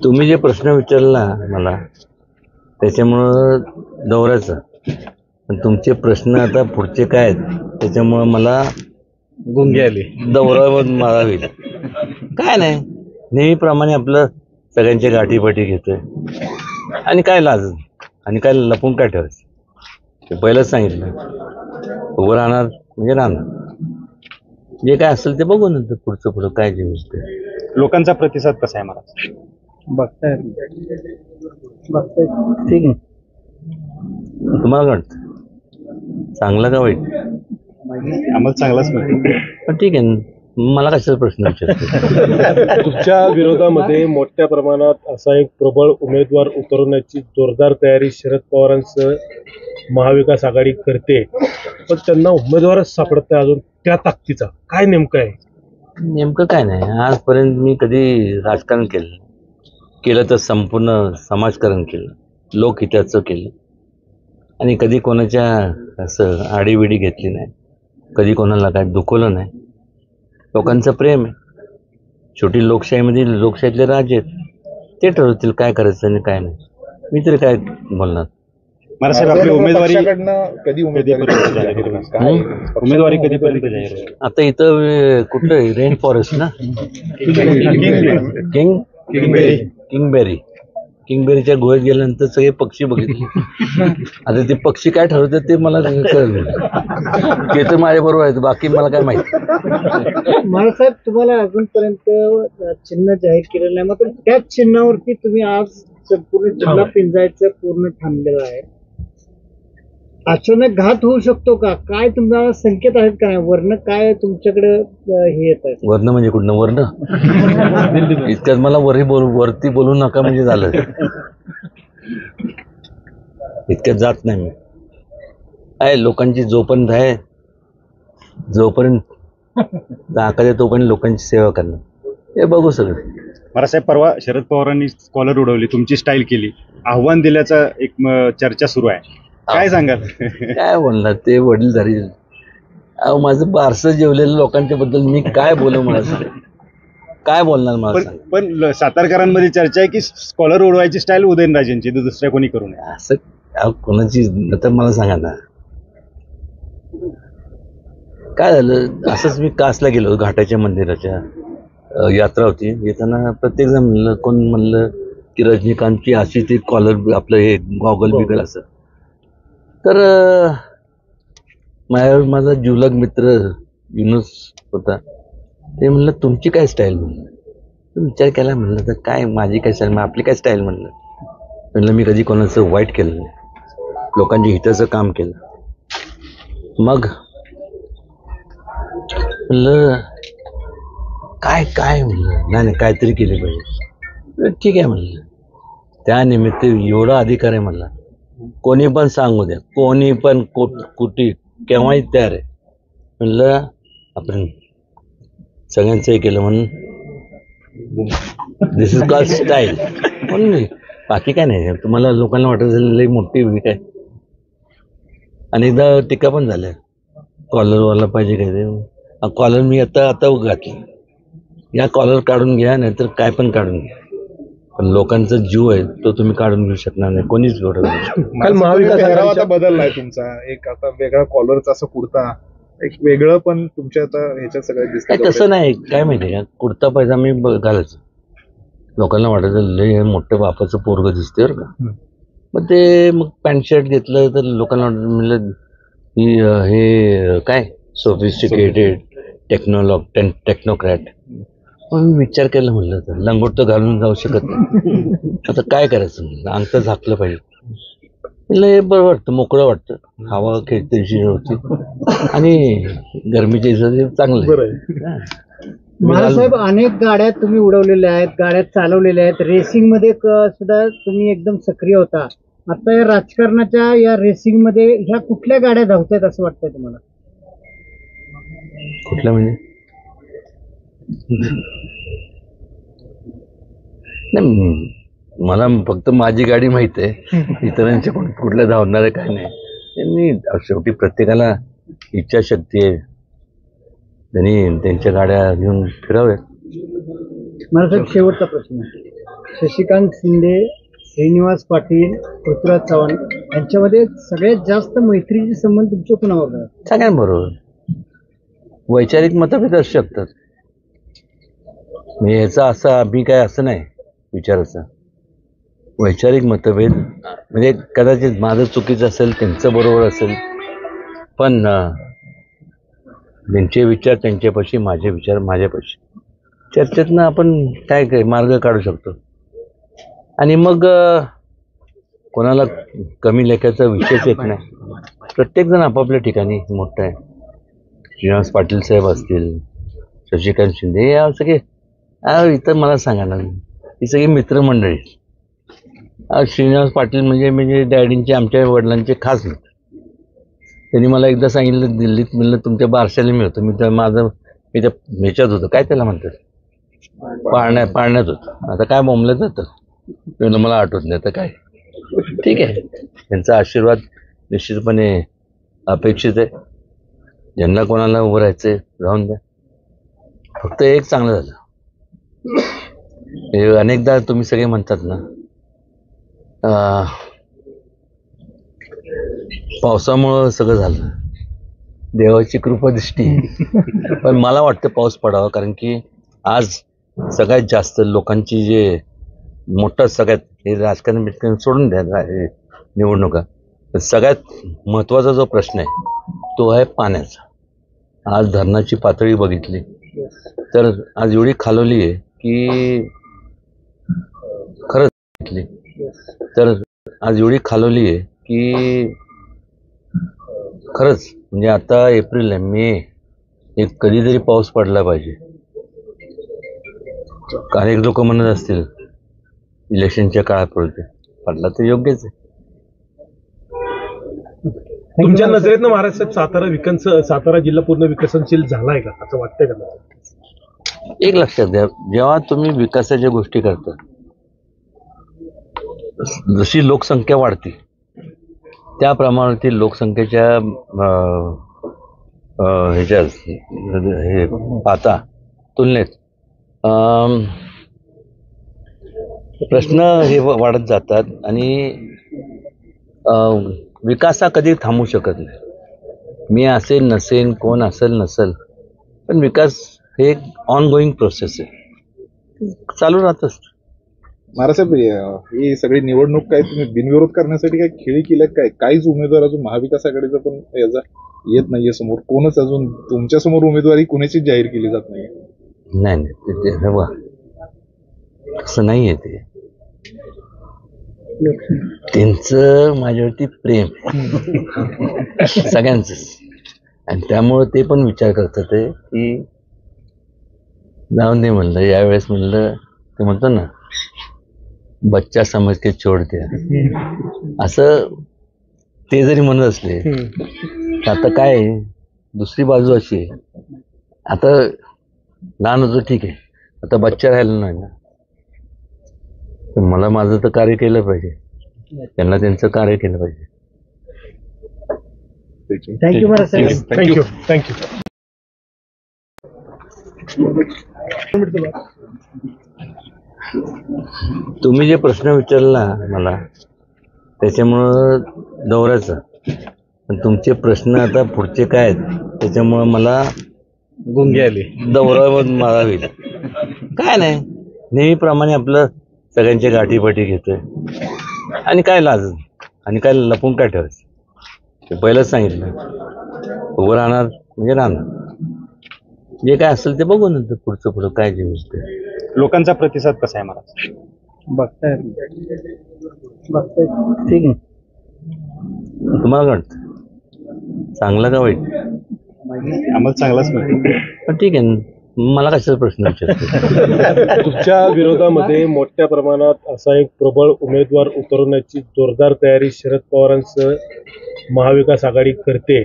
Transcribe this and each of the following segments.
तुम्ही जे प्रश्न विचारला मला त्याच्यामुळं दौऱ्याचं, पण तुमचे प्रश्न आता पुढचे काय आहेत त्याच्यामुळं मला गुंगे आले. दौऱ्यावर मला होईल. काय नाही, नेहमीप्रमाणे आपलं सगळ्यांच्या गाठीपाठी घेतोय. आणि काय लाज आणि काय लपून काय ठेवायचं, ते पहिलंच सांगितलं. उभं राहणार म्हणजे राहणार, जे काय असेल ते बघू नंतर पुढचं काय जे ते. लोकांचा प्रतिसाद कसा आहे मला बघताय ठीक आहे. तुम्हाला काय वाटतं, चांगलं का वाईट? आम्हाला चांगलाच मिळतो. पण ठीक आहे, मला कशाचा प्रश्न विचारतो? तुमच्या विरोधामध्ये मोठ्या प्रमाणात असा एक प्रबळ उमेदवार उतरवण्याची जोरदार तयारी शरद पवारांसह महाविकास आघाडी करते, पण त्यांना उमेदवारच सापडत नाही अजून त्या ताकदीचा. काय नेमकं आहे? नेमकं काय नाही, आजपर्यंत मी कधी राजकारण केलं तर संपूर्ण समाजकारण केलं, लोकहिताचं केलं, आणि कधी कोणाच्या असं आडीविडी घेतली नाही, कधी कोणाला काय दुखवलं नाही. लोकांचं प्रेम आहे. शेवटी लोकशाहीमध्ये लोकशाहीतले राजे आहेत, ते ठरवतील काय करायचं आणि काय नाही. मी तरी काय बोलणार. मला साहेब, आपली उमेदवारी कधीपर्यंत जाहीर होईल? आता इथं कुठलं रेन फॉरेस्ट ना, किंगबेरीच्या गुहेत गेल्यानंतर सगळे पक्षी बघितले. आता ते पक्षी काय ठरवतात ते मला कळलं, ते तर माझ्या बरोबर आहेत, बाकी मला काय माहिती. साहेब, तुम्हाला अजूनपर्यंत चिन्ह जाहीर केलेलं नाही, मात्र त्याच चिन्हावरती तुम्ही आज संपूर्ण जिल्हा पिंजायचं पूर्ण थांबलेलं आहे. अचानक घात होऊ शकतो का? काय तुम्हाला संकेत आहेत का? वर्ण काय तुमच्याकडे हे येत आहे? वर्ण म्हणजे कुठनं वर्ण? इतक्यात मला वरती बोलू नका म्हणजे झालं. इतक्यात जात नाही मी. आहे लोकांची जोपर्यंत आहे, जोपर्यंत ताकद आहे तोपर्यंत लोकांची सेवा करणं, हे बघू सगळं. मला साहेब, परवा शरद पवारांनी स्कॉलर उडवली, तुमची स्टाईल केली, आव्हान दिल्याचा एक चर्चा सुरू आहे, काय सांगाल? काय बोलणार, ते वडीलधारी. अहो, माझं बारसं जेवलेलं लोकांच्या बद्दल मी काय बोलू, मला काय बोलणार मला सांग. पण सातारकरांमध्ये चर्चा आहे की स्कॉलर उडवायची स्टाईल उदयनराजेंची, दुसऱ्या कोणी करू नये असं. कोणाची तर मला सांगा ना, काय झालं? असंच मी कासला गेलो, घाटाच्या मंदिराच्या यात्रा होती, येताना प्रत्येक जण म्हणलं, कोण म्हणलं की रजनीकांतची अशी ती कॉलर आपलं हे गॉगल बिगल असं. तर माझा जिवलग मित्र युनुस होता, ते म्हणलं तुमची काय स्टाईल म्हणलं. विचार केला, म्हणलं तर काय माझी काय स्टाईल, आपली काय स्टाईल म्हणलं मी कधी कोणाचं वाईट केलं नाही, लोकांच्या हिताचं काम केलं. मग म्हणलं काय म्हणलं नाही काहीतरी केले पाहिजे. ठीक आहे म्हणलं, त्या निमित्त एवढा अधिकार आहे म्हणला, कोणी पण सांगू द्या, कोणी पण कुठे केव्हाही तयार आहे म्हणलं. आपण सगळ्यांचं हे केलं म्हणून दिस इज कॉल्ड स्टाईल म्हणून, बाकी काय नाही. तुम्हाला लोकांना वाटत असेल लई मोठी काय, अनेकदा टीका पण झाल्या, कॉलरवाला पाहिजे काय ते. कॉलर मी आता घातली, या कॉलर काढून घ्या, नाहीतर काय पण काढून घ्या, पण लोकांचा जीव आहे तो तुम्ही काढून घेऊ शकणार नाही, कोणीच एवढं. काल महाविकास आघाडीचा बदललाय तुमचा, एक आता वेगळा कॉलरचा असं कुर्ता, एक वेगळं पण तुमच्या आता ह्याच्यात सगळं दिसतं. तसं नाही, काय माहिती का, कुर्ता पैजामा मी घालायचं, लोकांना वाटायचं लय मोठं बापाचं पोरगं दिसते बरं का. मग पॅन्ट शर्ट घेतलं तर लोकांना म्हणलं की हे काय सोफिस्टिकेटेड टेक्नोक्रॅट. पण विचार केला, म्हणलं तर लंगोट तर घालून जाऊ शकत नाही, आता काय करायचं म्हणलं, अंग तर झाकलं पाहिजे. म्हणलं हे बरं वाटतं, मोकळं वाटतं, हवा खेळतेशी होती आणि गरमीच्या हिशोबाने चांगलं. महाराजसाहेब, अनेक गाड्या तुम्ही उडवलेल्या आहेत, गाड्या चालवलेल्या आहेत, रेसिंग मध्ये सुद्धा तुम्ही एकदम सक्रिय होता. आता या राजकारणाच्या या रेसिंग मध्ये ह्या कुठल्या गाड्या धावतायत असं वाटतंय तुम्हाला? कुठल्या म्हणजे? नाही, मला फक्त माझी गाडी माहित आहे, इतरांच्या कुठल्या धावणार आहे काय नाही. शेवटी प्रत्येकाला इच्छाशक्ती आहे, त्यांनी त्यांच्या गाड्या घेऊन फिराव्यात. मला साहेब शेवटचा प्रश्न आहे. शशिकांत शिंदे, श्रीनिवास पाटील, पृथ्वीराज चव्हाण यांच्यामध्ये सगळ्यात जास्त मैत्रीचे संबंध तुमच्या कुणावर आहेत? सगळ्यांबरोबर वैचारिक मतभेद असू शकतात. म्हणजे याचा असा मी काय असं नाही विचारायचं. वैचारिक मतभेद म्हणजे कदाचित माझं चुकीचं असेल, त्यांचं बरोबर असेल, पण त्यांचे विचार त्यांच्यापाशी, माझे विचार माझ्यापाशी, चर्चेतनं आपण काय मार्ग काढू शकतो. आणि मग कोणाला कमी लेखाचा विषयच येत नाही. प्रत्येकजण आपापल्या ठिकाणी मोठं आहे. श्रीनिवास पाटील साहेब असतील, शशिकांत शिंदे, या सगळे इथं मला सांगा ना, ही सगळी मित्रमंडळी. श्रीनिवास पाटील म्हणजे डॅडींचे, आमच्या वडिलांचे खास मित्र. त्यांनी मला एकदा सांगितलं, दिल्लीत म्हणलं तुमच्या बारशाला मी होतो. मी त्या ह्याच्यात होतो, काय त्याला म्हणतात, पाळण्यात होतं. आता काय बोंबलं जातं मला आठवत नाही. आता काय, ठीक आहे, त्यांचा आशीर्वाद निश्चितपणे अपेक्षित आहे. ज्यांना कोणाला उभं राहायचंय राहून द्या. फक्त एक चांगलं झालं, अनेकदा तुम्ही सगळे म्हणतात ना, पावसामुळं सगळं झालं, देवाची कृपा दिसती. पण मला वाटतं पाऊस पडावा, कारण की आज सगळ्यात जास्त लोकांची जे मोठं सगळ्यात हे राजकारण सोडून द्या निवडणुका, सगळ्यात महत्त्वाचा जो प्रश्न आहे तो आहे पाण्याचा. आज धरणाची पातळी बघितली तर आज एवढी खालवली आहे की खरंच म्हणजे आता एप्रिल आहे, मे, एक कधीतरी पाऊस पडला पाहिजे. अनेक लोक म्हणत असतील इलेक्शनच्या काळात पडला तर योग्यच आहे. तुमच्या नजरेतनं महाराष्ट्रात सातारा जिल्हा पूर्ण विकसनशील झालाय का, असं वाटतंय का? एक लक्षात द्या, जेव्हा तुम्ही विकासाच्या गोष्टी करता, जशी लोकसंख्या वाढते त्याप्रमाणे लोकसंख्येच्या हे पाहता तुलनेत प्रश्न हे वाढत जातात आणि विकास हा कधी थांबू शकत नाही. मी असेल नसेल, कोण असेल नसेल, पण विकास हे एक ऑनगोईंग प्रोसेस आहे, चालू राहतच. महाराजसाहेब, ही सगळी निवडणूक काय तुम्ही बिनविरोध करण्यासाठी काय खेळी केल्यात काय? काहीच उमेदवार अजून महाविकास आघाडीचा पण याचा येत नाहीये समोर. कोणच अजून तुमच्या समोर उमेदवारी कोणाची जाहीर केली जात नाही. नाही असं नाहीये. ते त्यांचं माझ्यावरती प्रेम सगळ्यांच, आणि त्यामुळं ते पण विचार करतात की जाऊन दे म्हणलं, यावेळेस म्हणलं, ते म्हणतो ना, बच्चा समज के छोड द्या, असं ते जरी म्हणत असले तर आता काय दुसरी बाजू अशी आहे, आता लहान होतं ठीक आहे, आता बच्चा राहिला नाही ना, तर मला माझं तर कार्य केलं पाहिजे, त्यांना त्यांचं कार्य केलं पाहिजे. थँक्यू महाराज. थँक्यू. तुम्ही जे प्रश्न विचारला मला त्याच्यामुळं दौऱ्याचं, पण तुमचे प्रश्न आता पुढचे काय आहेत त्याच्यामुळं मला गुंगे आले. दौऱ्यावर मला होईल. काय नाही, नेहमीप्रमाणे आपलं सगळ्यांच्या गाठीपाठी घेतोय, आणि काय लाज आणि काय लपून काय ठेवायचं, ते पहिलंच सांगितलं. उभं राहणार म्हणजे राहणार, जे काय असेल ते बघू नंतर पुढचं काय जे लोकांचा प्रतिसाद कसा आहे महाराज? बघताय ठीक आहे. तुम्हाला काय वाटतं, चांगलं का वाईट? आम्हाला चांगलाच मिळतो, पण ठीक आहे, मला कशाचा प्रश्न विचारतो? तुमच्या विरोधामध्ये मोठ्या प्रमाणात असा एक प्रबळ उमेदवार उतरवण्याची जोरदार तयारी शरद पवारांसह महाविकास आघाडी करते,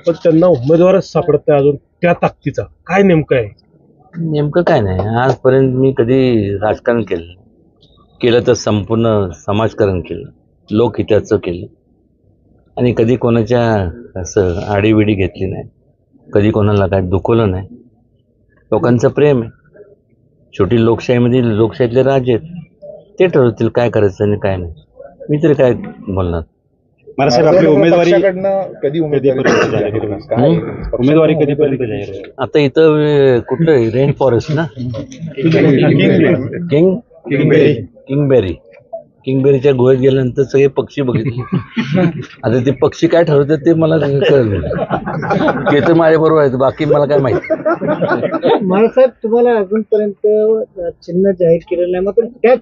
पण त्यांना उमेदवारच सापडत नाही अजून त्या ताकदीचा. काय नेमकं आहे? नेमकं काय नाही, आजपर्यंत मी कधी राजकारण केलं तर संपूर्ण समाजकारण केलं, लोकहिताचं केलं, आणि कधी कोणाच्या असं आडीविडी घेतली नाही, कधी कोणाला काय दुखवलं नाही. लोकांचं प्रेम आहे. शेवटी लोकशाहीमध्ये लोकशाहीतले राजे आहेत, ते ठरवतील काय करायचं आणि काय नाही. मी तरी काय बोलणार. महाराज आपली उमेदवारी पक्षाकडनं कधी कधीपर्यंत जाहीर होईल? काय उमेदवारी कधीपर्यंत जाहीर होईल? आता इथं कुठलं रेन फॉरेस्ट ना, किंगबेरीच्या गुहेत गेल्यानंतर सगळे पक्षी बघितले. आता ते पक्षी काय ठरवतात ते मला कळलं. ते तर माझ्या बरोबर आहेत, बाकी मला काय माहिती. महाराज साहेब, तुम्हाला अजूनपर्यंत चिन्ह जाहीर केलेलं नाही, मात्र त्या